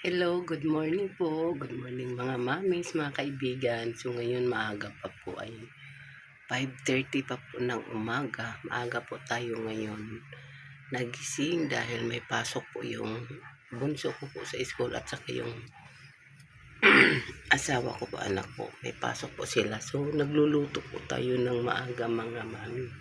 Hello, good morning po. Good morning mga mamis, mga kaibigan. So ngayon maaga pa po ay 5:30 pa po ng umaga. Maaga po tayo ngayon nagising dahil may pasok po yung bunso ko po sa school at saka yung asawa ko po, anak po. May pasok po sila. So nagluluto po tayo ng maaga mga mami.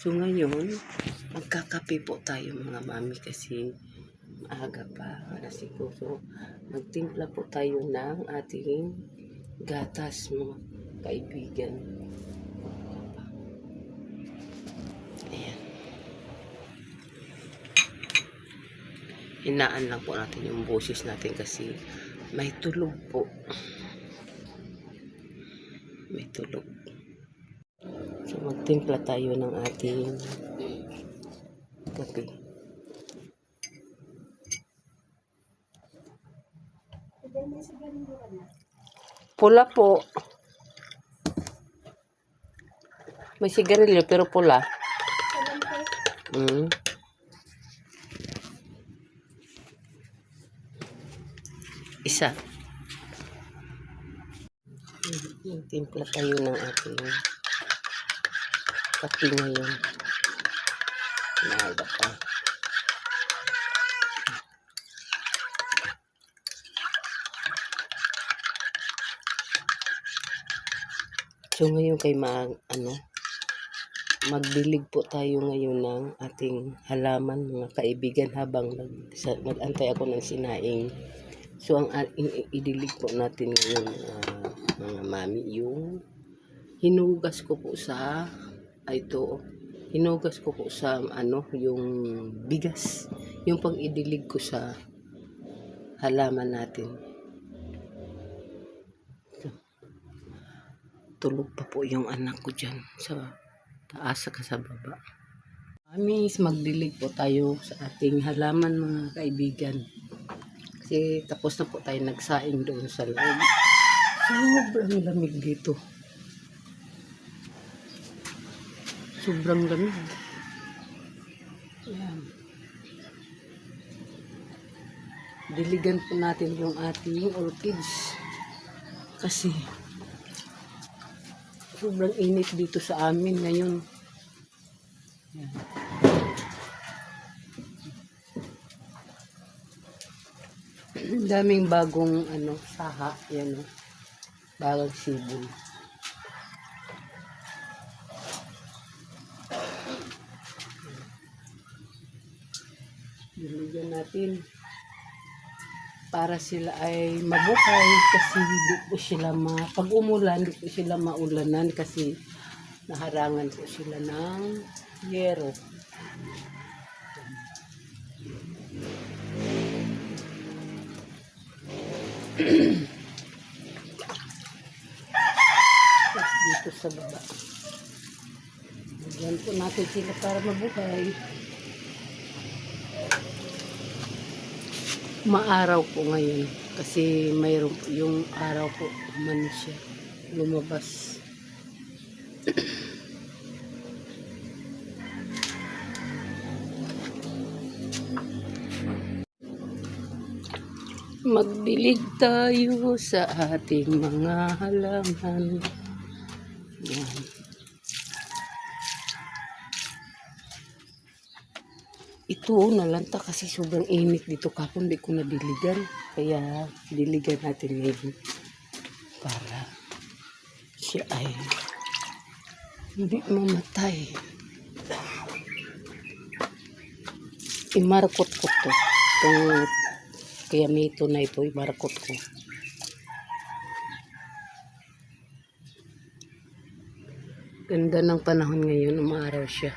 So ngayon, magkakape po tayo mga mami kasi maaga pa, alas 5. So, magtimpla po tayo ng ating gatas mga kaibigan. Ayan. Hinaan lang po natin yung boses natin kasi may tulog po. May tulog. So, magtimpla tayo ng ating kape. Pula po. May sigarilyo pero pula. Isa. Timpla tayo ng ating kape ngayon. Maaga pa. So ngayon kay magdilig po tayo ngayon ng ating halaman mga kaibigan habang nag-antay ako ng sinaing. So ang idilig po natin ngayon mga mami, yung hinugas ko po sa hinugas ko po sa yung bigas, yung pang idilig ko sa halaman natin. Tulog pa po yung anak ko dyan sa taas saka sa baba. Amis, magdilig po tayo sa ating halaman mga kaibigan. Kasi tapos na po tayo nagsaing doon sa loob. Sobrang lamig dito. Sobrang lamig. Ayan. Diligan po natin yung ating orchids. Kasi sobrang init dito sa amin ngayon. Yan. Daming bagong saha, yan bagong sibol. Diligan natin para sila ay mabuhay kasi hindi po sila pag umulan, hindi po sila maulanan kasi naharangan po sila ng yero. Dito sa baba. Diyan po natin sila para mabuhay. Maaraw po ngayon kasi mayroon yung araw po siya lumabas. Magdilig tayo sa ating mga halaman. Yan. Ito, nalanta kasi sobrang init dito kapon, di ko nadiligan. Kaya, diligan natin ngayon para siya ay hindi mamatay. Imarkot ko to. Kaya may ito na ito, imarkot ko. Ganda ng panahon ngayon, umaaraw siya.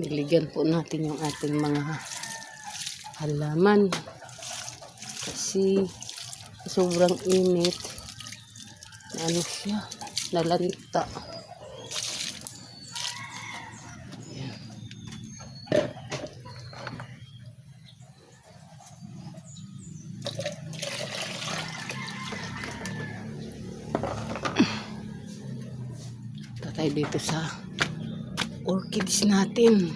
Diligan po natin yung ating mga halaman kasi sobrang init na siya, nalanta. Ayan. Tatay dito sa orchids natin.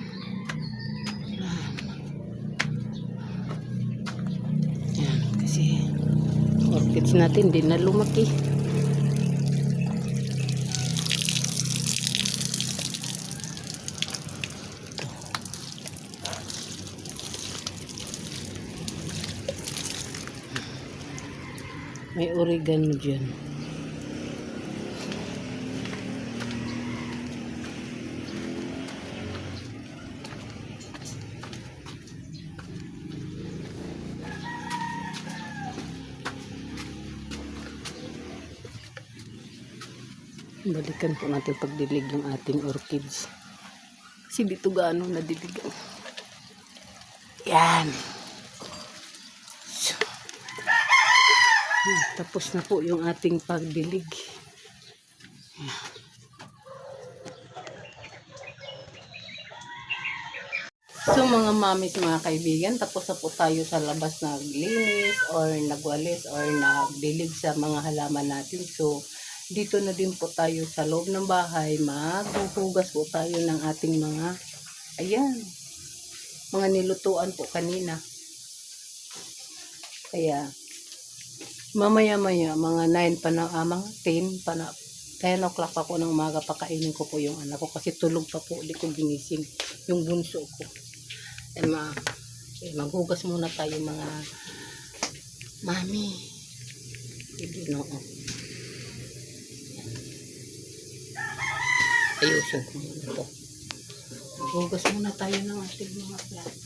kasi orchids natin di na lumaki. May oregano dyan. Balikan po natin pagdilig yung ating orchids. Kasi dito gaano nadiligan. Yan. Tapos na po yung ating pagdilig. So mga mamis, mga kaibigan, tapos na po tayo sa labas naglinis or nagwalis or nagdilig sa mga halaman natin. So dito na din po tayo sa loob ng bahay, maghuhugas po tayo ng ating mga, ayan, mga nilutuan po kanina. Kaya mamaya-maya, mga 9 pa na, mga 10 pa na, 10 o'clock pa po ng umaga, pakainin ko po yung anak ko kasi tulog pa po, hindi ko ginising yung bunso ko. Maghugas muna tayo mga mami. Hindi no. Ayusin ko muna ito. Maghugas muna tayo ng ating mga plant.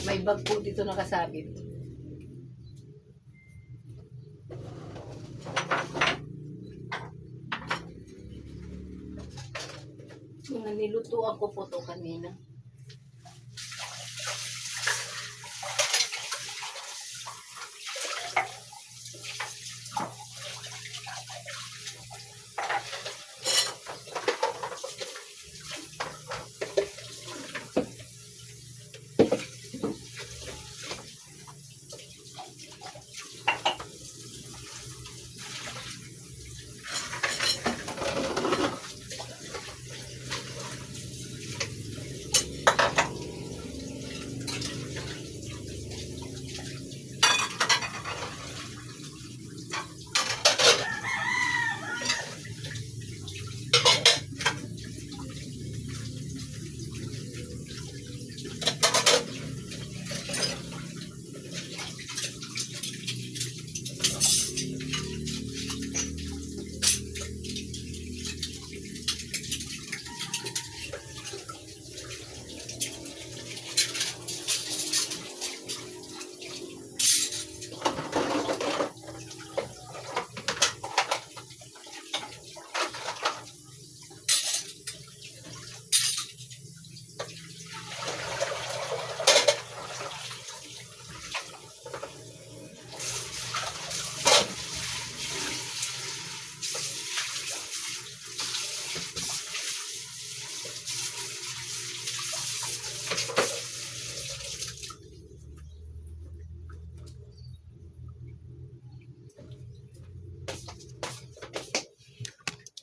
May bag po dito nakasabit. Mga nilutuan ko po ito kanina.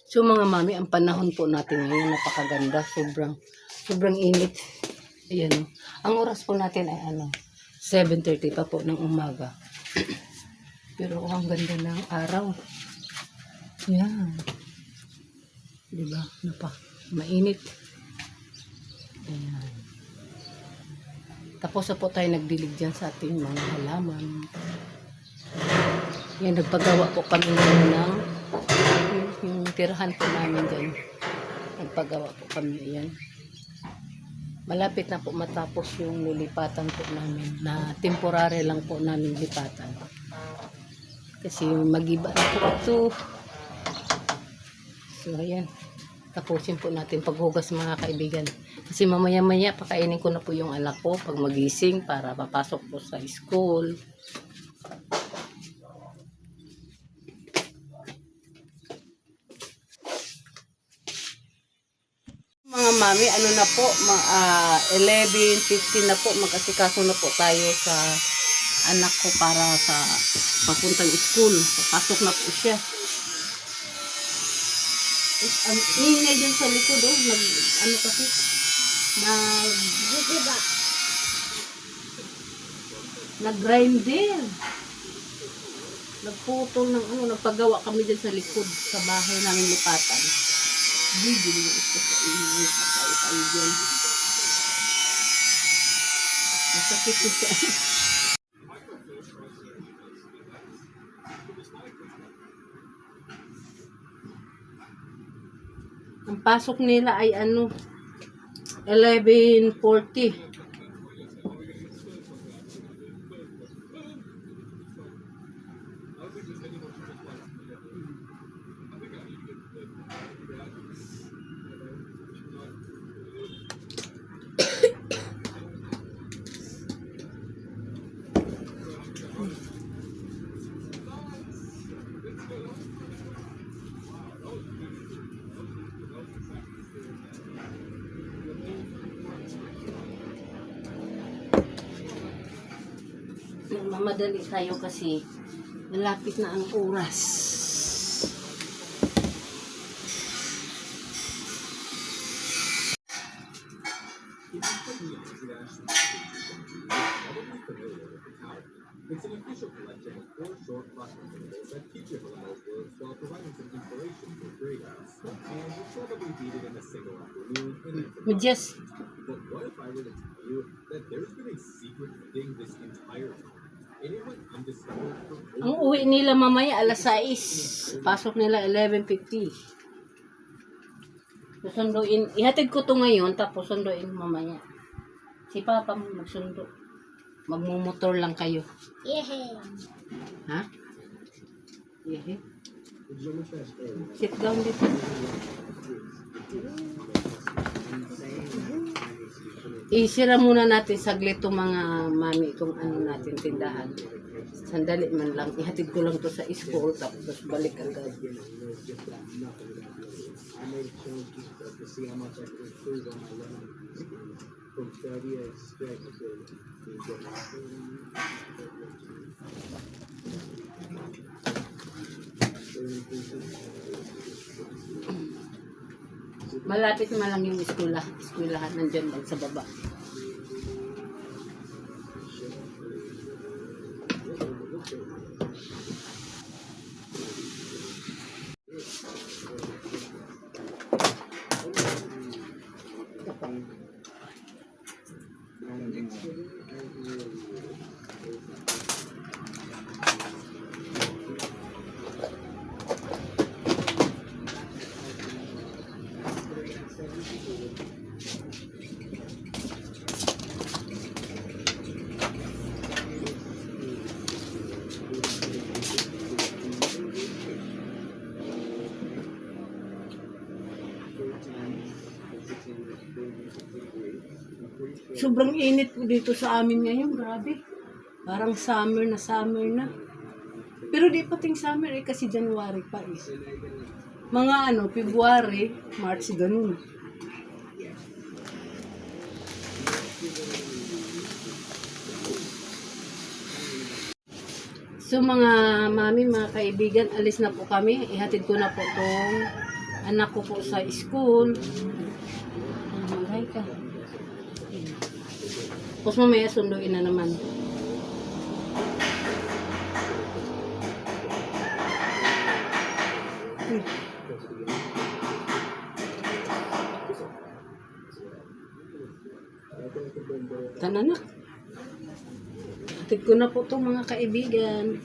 So mga mami, ang panahon po natin ngayon napakaganda, sobrang init. Ayan, oh. Ang oras po natin ay 7:30 pa po ng umaga. Pero ang ganda ng araw. Yan. Diba? Mainit. Ayan. Tapos na po tayo nagdilig dyan sa ating mga halaman. Yan, nagpagawa po kami ng yung tirahan po namin dyan. Nagpagawa po kami. Ayan. Malapit na po matapos yung lilipatan po namin na temporary lang po namin lipatan. Kasi mag-iba na po ito. So, ayan. Tapusin po natin paghugas mga kaibigan. Kasi mamaya-maya pakainin ko na po yung anak ko pag magising para papasok po sa school. Mga mami, ano na po, 11:15 na po, mag-asikaso na po tayo sa anak ko para sa papuntang school. Papasok na po siya. Ang ingay dyan sa likod, oh. Ano kasi? Nag-grinder. Nagputol ng nagpagawa kami dyan sa likod, sa bahay namin lipatan. Bigil mo ito sa ingay. Patay dyan. Masakit siya. Ang pasok nila ay 11:40. Mamadali tayo kasi malapit na ang oras. It's an official collection of 4 short processes that teach you about those words while providing some inspiration for free. And you probably beat it in a single afternoon in Medyas. But what if I were to tell you that there's been a secret thing this entire time? And it went undiscovered for Ang uwi nila mamaya alas 6. Pasok nila 11:50. Susunduin. Ihatid ko to ngayon tapos sunduin mamaya. Si Papa magsundo. Magmumotor lang kayo. Yehe. Ha? Yehe. Sit down dito. Isira muna natin saglit itong mga mami itong natin tindahan. Sandali man lang. Ihatid ko lang to sa school tapos balik agad. Malapit naman lang yung eskwelahan nandiyan lang sa baba. Sobrang init po dito sa amin ngayon, grabe. Parang summer na. Pero di pating summer kasi January pa eh. Mga February, March, ganun. So mga mami, mga kaibigan, alis na po kami. Ihatid ko na po tong anak ko po sa school. Maghay ka. Tapos mamaya sunduin na naman. Tana na. Hatid ko na po itong mga kaibigan.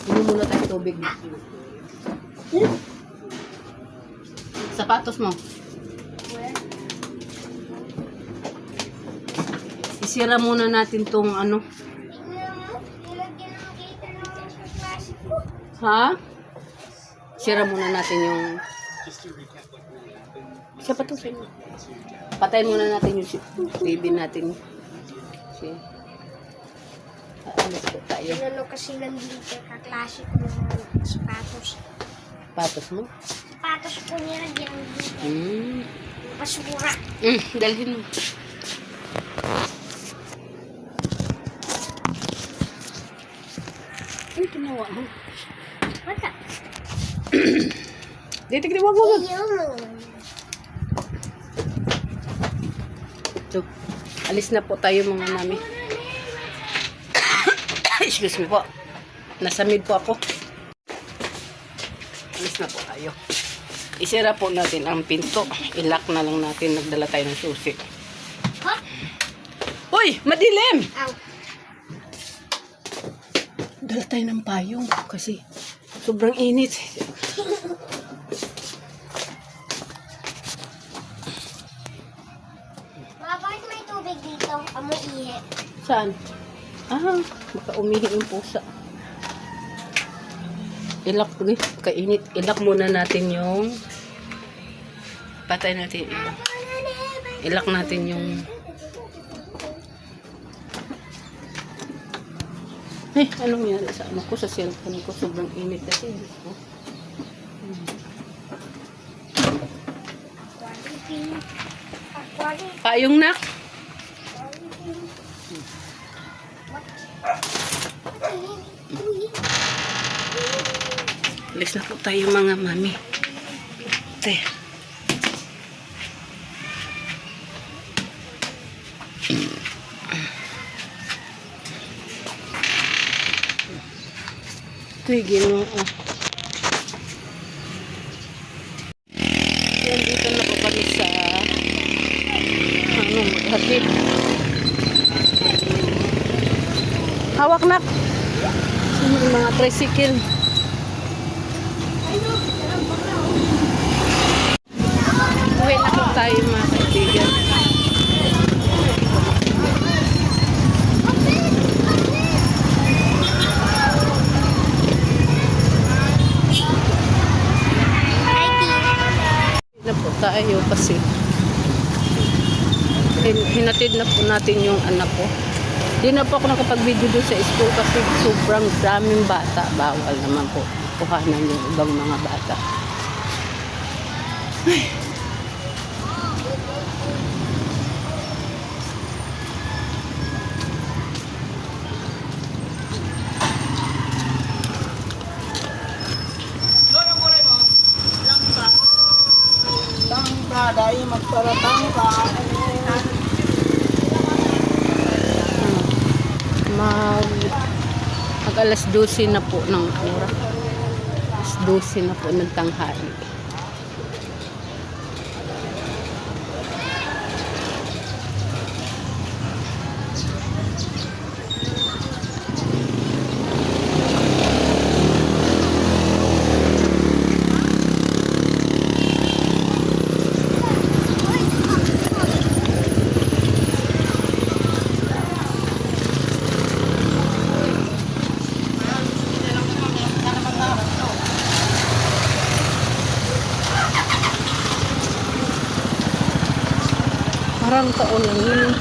Inom muna tayo tubig. Sapatos mo. Isira muna natin tong Ha? Sira muna natin yung siya pa to sa'yo. Patay muna natin yung TV natin. Kasi alis po tayo. Kasi nandito kaklase ko ng sapatos. Sapatos mo? Sapatos ko nila dyan dito. Basura. Dalhin mo. Ano ginawa mo? Wala. Dito, wag mo. Ayun. So, alis na po tayo mga mami. Excuse me po. Nasa mid po ako. Alis na po tayo. Isira po natin ang pinto. I-lock na lang natin. Nagdala tayo ng susi. Ha? Uy! Madilim! Ow. Dala tayo ng payong. Kasi sobrang init. Bakit may tubig dito? Amoy ihi. Saan? Ah, baka umihi yung pusa. Ilak, kainit. Ilak muna natin yung patay natin. Ilak natin yung anong yan sa ano ko, sa cellphone ko. Sobrang init kasi. Oh. Payong nak. Alis na po tayo mga mami. Te. Ito'y ginoo. Yan, dito na po kami sa maghatid. Hawak na. Yung mga tricycle. Uwi na po tayo mga kaibigan. Na po tayo kasi hinatid na po natin yung anak ko. Di na po ako nakapag-video doon sa school kasi sobrang daming bata. Bawal naman po kuhanan yung ibang mga bata. Ay. Tangka, dahil magparatangka. Mag alas 12 na po ng oras. Alas 12 na po ng tanghali. Parang taon lang yun.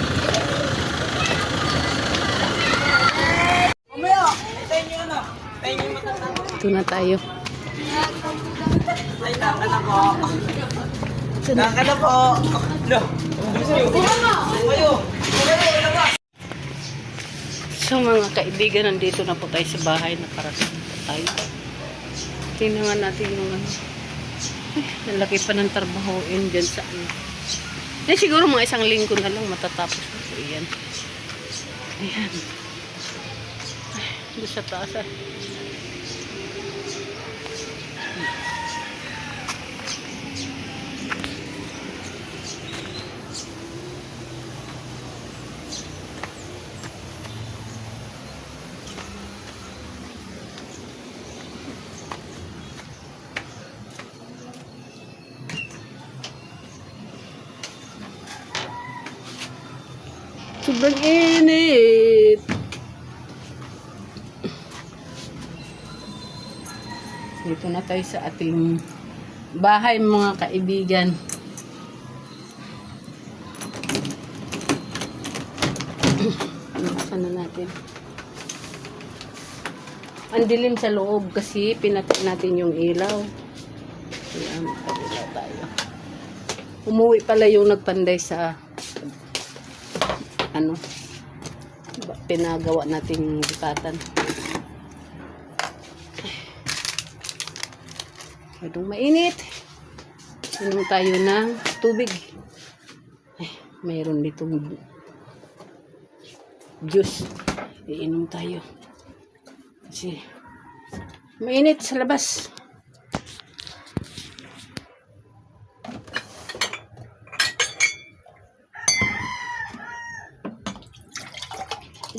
Umeo, tayo nyo na. Tayo nyo matatang. Ito na tayo. Ay, naka na po. Naka na po. No. Kayo. So mga kaibigan, nandito na po tayo sa bahay. Nakarating po tayo. Tingnan nga natin yung ano. Ay, nalaki pa ng trabahoin dyan sa ano. Eh, siguro mga isang linggo na lang matatapos na po yan. Ayan. Ay, doon sa taas ah. Sobrang init. Dito na tayo sa ating bahay mga kaibigan. Buksan na natin. Ang dilim sa loob kasi pinatay natin yung ilaw. Ayan, ilaw tayo. Umuwi pala yung nagpanday sa ano, pinagawa nating bukatan. Masyadong mainit. Inom tayo ng tubig. Ay, mayroon ditong juice. Iinom tayo. Kasi mainit sa labas.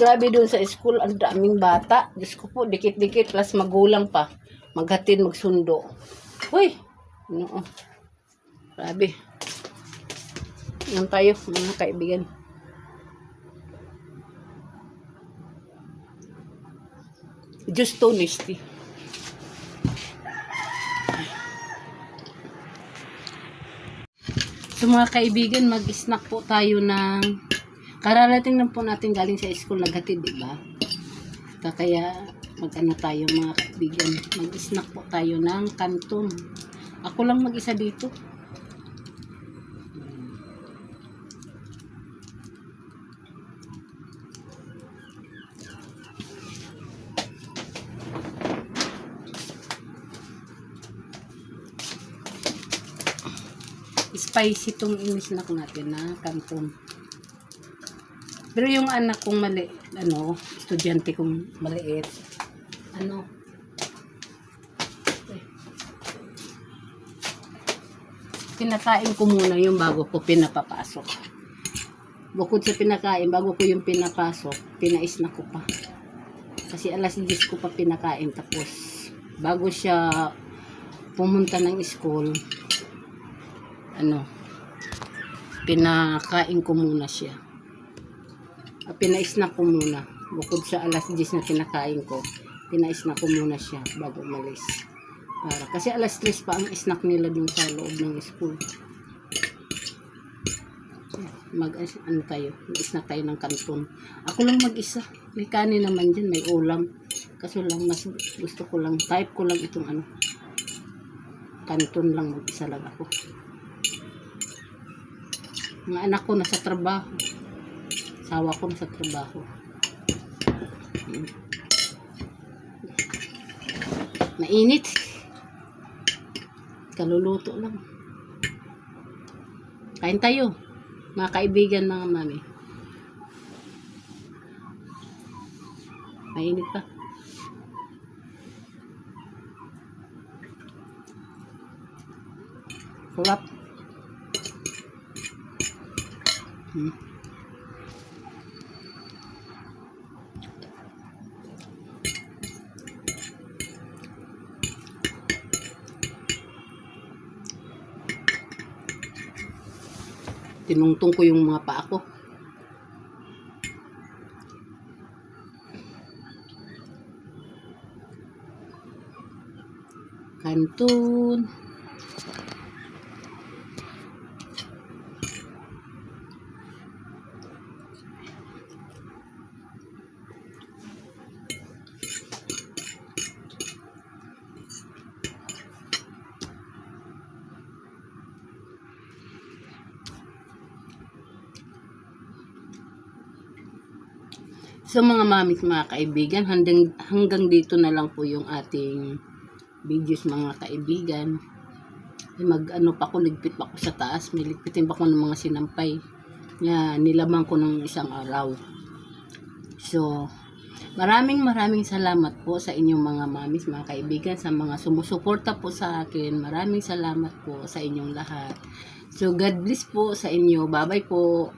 Grabe doon sa school, ang daming bata. Diyos ko po, dikit-dikit, plus magulang pa. Maghatid, magsundo. Uy! Ano? Grabe. Inom tayo, mga kaibigan. Just honesty. So mga kaibigan, mag-snack po tayo ng kararating lang po natin galing sa school naghatid, diba? Kaya mag-ano tayo mga kaibigan, mag-snack po tayo ng kanton. Ako lang mag-isa dito. Spicy tong in-snack natin na kanton. Pero yung anak kong estudyante kong maliit, pinakain ko muna yung bago ko pinapapasok. Bukod sa pinakain, bago ko yung pinapasok, pina-snack ko pa. Kasi alas 10 ko pa pinakain, tapos bago siya pumunta ng school, pinakain ko muna siya. Pina-snack ko muna. Bukod sa alas 10 na pinakain ko, pina-snack ko muna siya bago umalis. Kasi alas 3 pa ang snack nila dun sa loob ng school. Mag-snack tayo ng kanton. Ako lang mag-isa. May kanin naman dyan, may ulam. Kaso lang, mas gusto ko lang, type ko lang itong kanton lang, mag-isa lang ako. Mga anak ko nasa trabaho. Asawa ko nasa trabaho. Mainit. Kaluluto lang. Kain tayo. Mga kaibigan, mga mami. Mainit pa. Sarap. Tinungtong ko yung mga paa ko. Kanton. So mga mamis, mga kaibigan, hanggang dito na lang po yung ating videos mga kaibigan. Pa ko, ligpit pa ko sa taas. May ligpitin pa ko ng mga sinampay. Nilaman ko ng isang araw. So, maraming salamat po sa inyong mga mamis, mga kaibigan, sa mga sumusuporta po sa akin. Maraming salamat po sa inyong lahat. So, God bless po sa inyo. Bye-bye po.